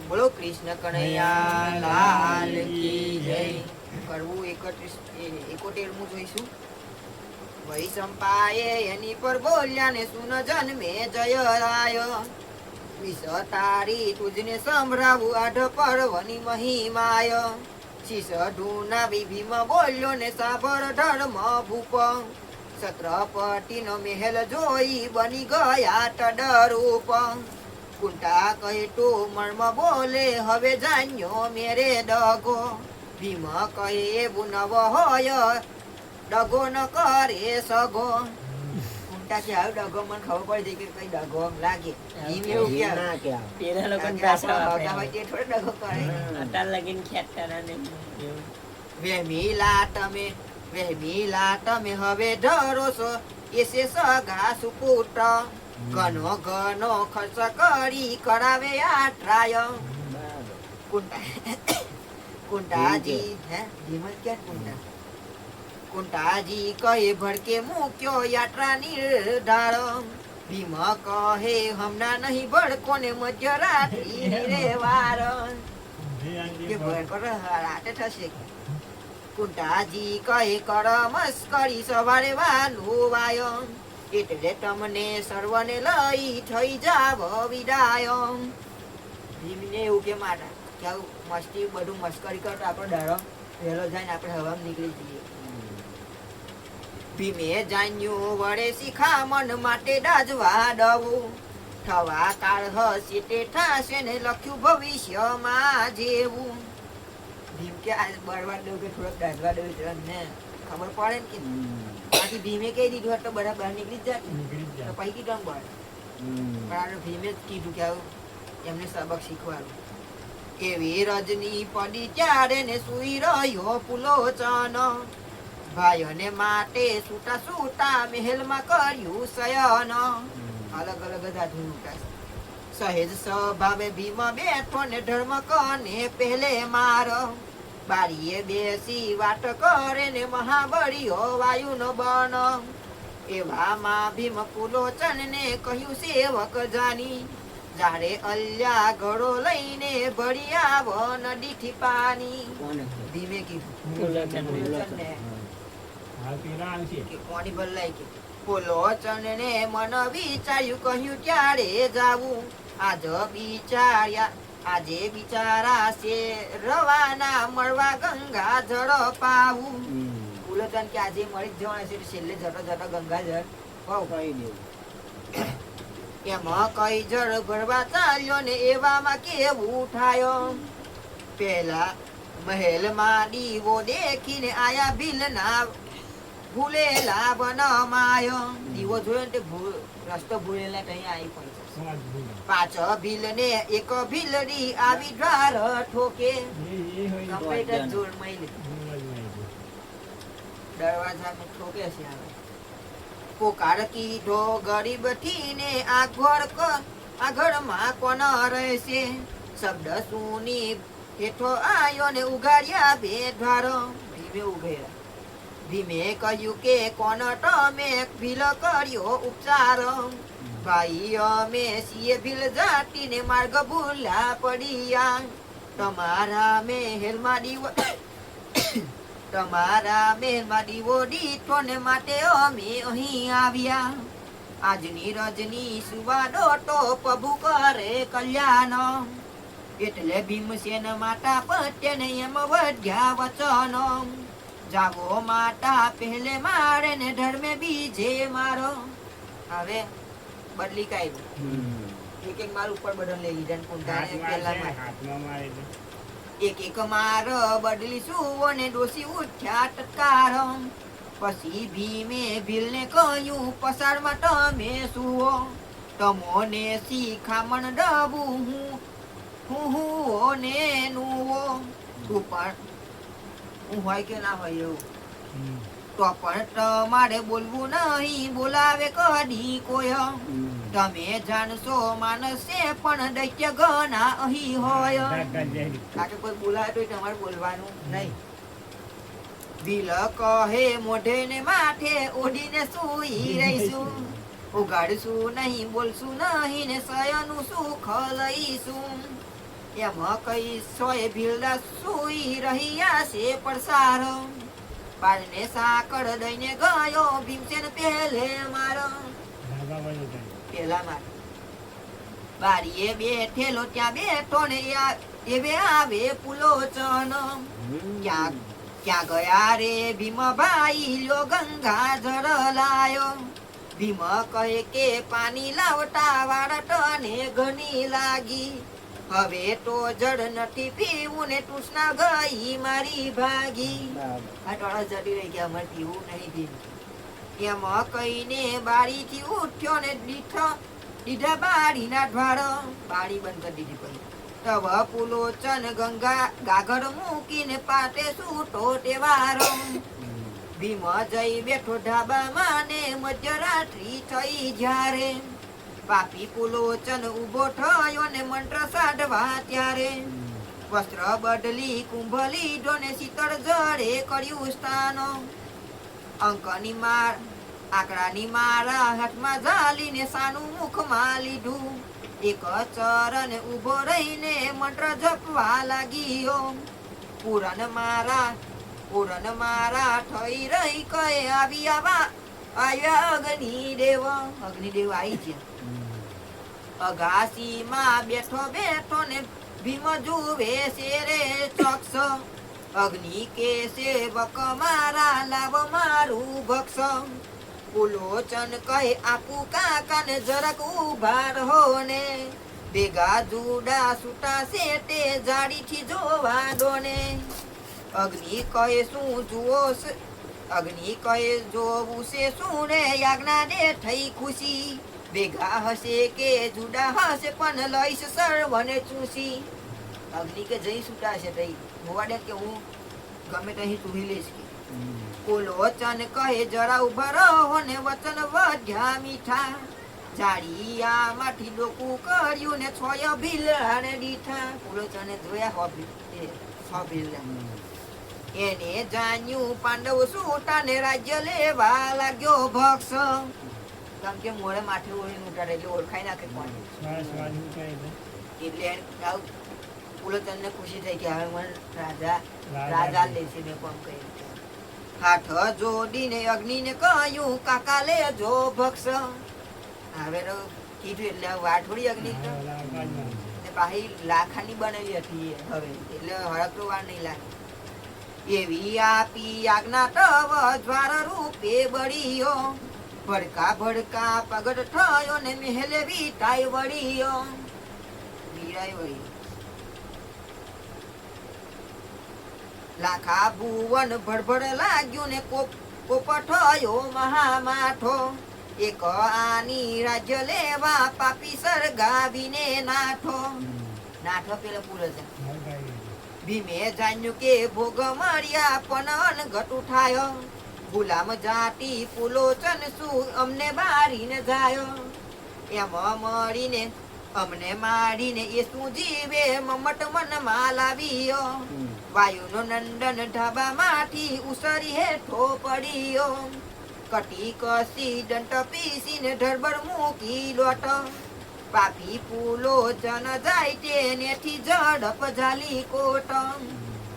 બોલો કૃષ્ણ કનૈયા લાલ કી જય. કરવું 71મું જોઈશું. વહી સંપાએ એની પર બોલ્યા ને સુન જન્મે જય રાય. વિષ તારી તુજને સંભળાવું આઢ પર્વની મહિમાય. શીશ ઢૂના ભીમ બોલ્યો ને સાભર ધર્મ ભૂપ. છત્રપતિ નો મહેલ જોઈ બની ગયા તડરૂપ. કુંટા કહે તો મર્મ બોલે હવે જાણ્યો મેરે ડગો. ભીમ કહે એવું નવ હોય ડગો ન કરે સગો. કુંટા કે આવ્યો ડગો મને ખબર પડી જાય કે કઈ ડગો લાગે. ભીમ એવું કે પેલા લોકો હોય તે થોડો ડગો કરે. અટાર લગીન ખેતરા ને વહેમીલા તમે હવે ડરો છો એસે સગા સુપુત્ર. ઘણો ઘણો ખર્ચ કરી કરાવે આ ટ્રાય. કુંટાજી કુંટાજી કહે ભડકે મૂક્યો યાત્રા નિર્ધાર. ભીમ કહે હમણાં નહીં ભડકો ને મધ્યરાત્રિ રે વાર. કે ભડકો રાતે થશે. કુંટાજી કહે કર મસ્કરી સવારે વાલું વાય. એટલે તમને સર્વને લઈ થઈ જાવ વિદાય. ભીમને એવું કે માટા કે આવું મસ્તી બધું મસ્કરી કરતો આપણો દાડો વહેલો જાય ને આપણે હવામાં નીકળી જઈએ. ભીમે જાણ્યું વડે શિખામણ માટે દાજવા દવું. થવા કાળ હશે તે થશે ને લખ્યું ભવિષ્યમાં જેવું. ભીમ કે આ બળવા દઉં કે થોડોક દાજવા દઉં ને ખબર પડે ને કે બાકી ભીમે કહી દીધું તો બધા બહાર નીકળી જ જાય. પછી કીધું બળ પણ ભીમે જ કીધું કે આવું એમને સબક શીખવાનું. એવી રજની પડી ત્યારે ને સુઈ રહ્યો પુલોચન. ભાઈઓને માટે સૂતા સૂતા મહેલમાં કર્યું શયન. અલગ અલગ હતા ધૂમકા. સહેજ સ્વભાવે ભીમ બેઠો ને ધર્મ કને પહેલે માર. બારીએ બેસી વાટ કરે ને મહાબળીઓ વાયુ નો બન. એવામાં ભીમ પુલોચન ને કહ્યું સેવક જાની. જારે અલ્યા ઘડો લઈને ભળી આવો નદીથી પાણી. ભીમે કીધું કોની બદલાય કે પુલોચન ને મન વિચાર્યું કહ્યું ક્યારે જાવું. આજે બિચારા છે રવાના મળવા ગંગા જળ પાવું. પુલોચન કે આજે મળી જ જવાના છે છેલ્લે જતો જતો ગંગા જળ કહી દેવું. એમાં કઈ જળ ભરવા ચાલ્યો ને એવામાં કેવું થાયો. પેલા મહેલમાં દીવો દેખીને આયા ભીલના ભૂલેલા વનમાયો. દીવો જોયો ને રસ્તો ભૂલેલા ત્યાં આવી પહોંચ્યો. પાછો ભીલ ને એક ભીલડી આવી દ્વાર ઠોકે. દરવાજા ઠોકે છે. પોકાર કીધો ગરીબ થી ને આગળ માં કોણ રહેશે. શબ્દ સુની હેઠો આયો ને ઉગાડ્યા બે દ્વારો. ભીમે ઉઘેરા. ભીમે કહ્યું કે કોણ તમે ભીલ કર્યો ઉપચાર. ભાઈ અમે સિંહ ભીલ જાતીને માર્ગ ભૂલા પડ્યા. તમારા મહેલમાં દીવો દીઠો ને માટે અમે અહીં આવ્યા. આજની રજની સુવાડો તો પ્રભુ કરે કલ્યાણ. એટલે ભીમસેન માતા પત્ય ને એમ વધ્યા વચનો. જાગો માતા પહેલે મારે ને ધર્મે બીજે મારો. હવે બદલી કાઢી એક માર ઉપર બદલ લઈ લીધા. એક માર બદલી સુવો ને ડોસી ઉઠ્યા ટટકાર. પછી ભીમે ભીલને કહ્યું પસારમાં તમે સુવો. તમોને શિખામણ દબું હું ને નુવો. તું પણ હું હોય કે ના હોય એવું તો પણ તમારે બોલવું નહીં બોલાવે કદી કોઈ. તમે જાણશો માનસે પણ દૈત્ય ઘણા અહીં હોય. કોઈ બોલાવે તો તમારે બોલવાનું નહીં. ભીલ કહે મોઢે ને માથે ઓઢીને સુઈ રહીશું. ઉગાડશું નહીં બોલશું નહીં ને સયનું સુખ લઈશું. એમાં કઈ સોય ભીલડા સુઈ રહ્યા છે પડસાર બાળને સાકળ દઈને ગયો ભીમસેન પહેલે મારો પેલા માર બારીએ બેઠેલો ત્યાં બેઠો ને એવે આવે પુલોચન ક્યાં ક્યાં ગયા રે ભીમભાઈ લ્યો ગંગાજળ લાયો ભીમ કહે કે પાણી લાવતા વાળટને ઘણી લાગી હવે તો જળ નથી પીવું ને તૃષ્ણા ગઈ મારી ભાગી આ ટોળા જડી રહી ગયા અમારે પીવું નહીં ભીમ એમાં કહીને બારીથી ઉઠ્યો ને દીધા બારીના દ્વાર બારી બંધ કરી દીધી પછી તવ પુલોચન ગંગા ગાગર મૂકીને પાટે સૂટો તેવારો ભીમ જઈ બેઠો ઢાબામાં ને મધ્યરાત્રી થઈ જ્યારે પાપી પુલોચન ઉભો થયો ને મંત્ર સાઢવા ત્યારે વસ્ત્ર બદલી કુંભ લીધો ને શીતળ જળે કર્યું સ્થાન અંકની માર આંકડાની મારા હાથમાં ઝાલીને સાનું મુખમાં લીધું એક ચરણ ઉભો રહીને મંત્ર જપવા લાગ્યો પૂરન મારા થઈ રહી કહે આવી આવ્યા અગ્નિદેવ આવી છે અગાસીમાં બેઠો ને ભીમ જુએ છે રે ચોકસ અગ્નિ કે સેવક મારા લાવ મારું ભક્ષ પુલોચન કહે આપું કાકાને જરાક ઉભા રહો ને ભેગા જુડા છૂટા છે તે જાડીથી જોવા દો ને અગ્નિ કહે શું જુઓ અગ્નિ કહે જોવું છે શું રે યાજ્ઞા દે થઈ ખુશી ભેગા હશે કે જુડા હશે પણ લઈશ સર્વને ચૂસી અગ્નિ કે જઈ છૂટા છે તઈ મોવાડે કે હું ગમે તહીં ચૂહી લઈશ કે પુલોચન કહે જરા ઉભા રહો ને વચન વધ્યા મીઠા જાડિયામાંથી ડોકું કર્યું ને છોય ભીલડાને દીઠા પુલોચને જોયા સો ભીલડા એને જાણ્યું પાંડવ સૂટા ને રાજ્ય લેવા લાગ્યો ભક્ષ કારણ કે મોડે માથે ઓળીને ઉતારે એટલે ઓળખાઈ નાખે કોણ એટલે પુલોચન ને ખુશી થઈ કે હવે મને રાજા લેશે મેં કોમ કહ્યું હાથ જોડીને અગ્નિને કહ્યું કાકા લેજો ભક્ષ હવે કીધું એટલે વાઠોડી અગ્નિ પાછી લાખાની બનેલી હતી હવે એટલે હળકતો વાર નહીં લાગે એવી આપી આજ્ઞા તવ દ્વાર રૂપે બળીયો ભડકા પગડ થયો ને મહેલે વીટાઈ વળીયો વીરાઈ વળી લાખા ભુવન ભડભડ લાગ્યું ને કોપટ થયો મહામાઠો એક આની રાજ્ય લેવા પાપી સરગાવીને નાઠો પેલો પૂરો છે ભીમે જાણ્યું કે ભોગ મળ્યા પણ ઘટ ઉઠાયો ગુલામ જાતી પુલોચન શું અમને બારીને જાયો એમાં મળીને અમને મારીને એ શું જીવે મમટ મનમાં લાવ્યો વાયુનો નંદન ઢાબામાંથી ઉસરી હેઠો પડ્યો કટી કસી દંટ પીસીને ઢળબડ મૂકી લોટ પાપી પુલોચન જાય તેનેથી ઝડપ ઝાલી કોટ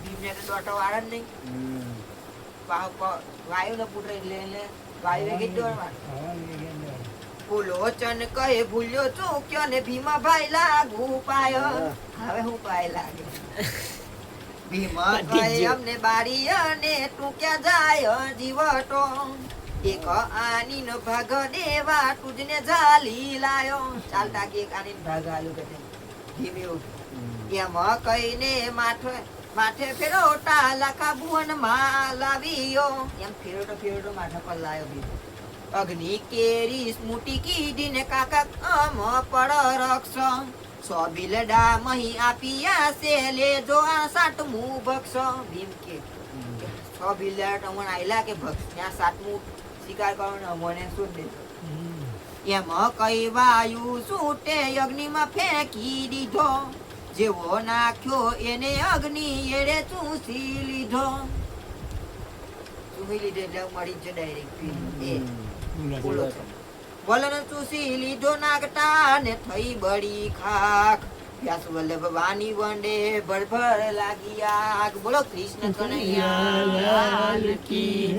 ભીમને તો દોટો વાળા નહીં વાયુને પુત્ર એટલે વાયુ કીધું પુલોચન કહે ભૂલ્યો ચૂક્યો ને ભીમાભાઈ લાગુ પાયો હવે હું પાય લાગે ભીમા કહે અમને બારી અને તું ક્યાં જાય જીવટો એક આની નો ભાગ દેવા તુજને ઝાલી લાયો ચાલતા કે એક આની ભાગ આલુ કે ધીમે એમાં કહીને માથે ફેરવતા લાખા ભુવન માં લાવ્યો એમ ફેરવતો માથા પર લાયો ભીમ અગ્નિ કેરી સ્મૃતિ કીધી ને કાકા અમ પડ રક્ષ સો બિલડા મહી આપિયા છે લેજો આ સાતમું ભક્ષ ભીમ કે સો બિલડા તમને આયલા કે ભક્ષ ત્યાં સાતમું શિકાર કરવાનો મને શું દેજો એમાં કઈ વાયુ છૂટે અગ્નિમાં ફેંકી દીધો જેવો નાખ્યો એને અગ્નિ એરે ચૂસી લીધો એટલે મળી જ ડાયરેક્ટ વલન ચૂસી લીધો નાગતા ને થઈ બળી ખાખ વ્યાસ વલ્લભ વાની વંડે ભર ભર લાગી આગ. બોલો કૃષ્ણ કનૈયા લાલ કી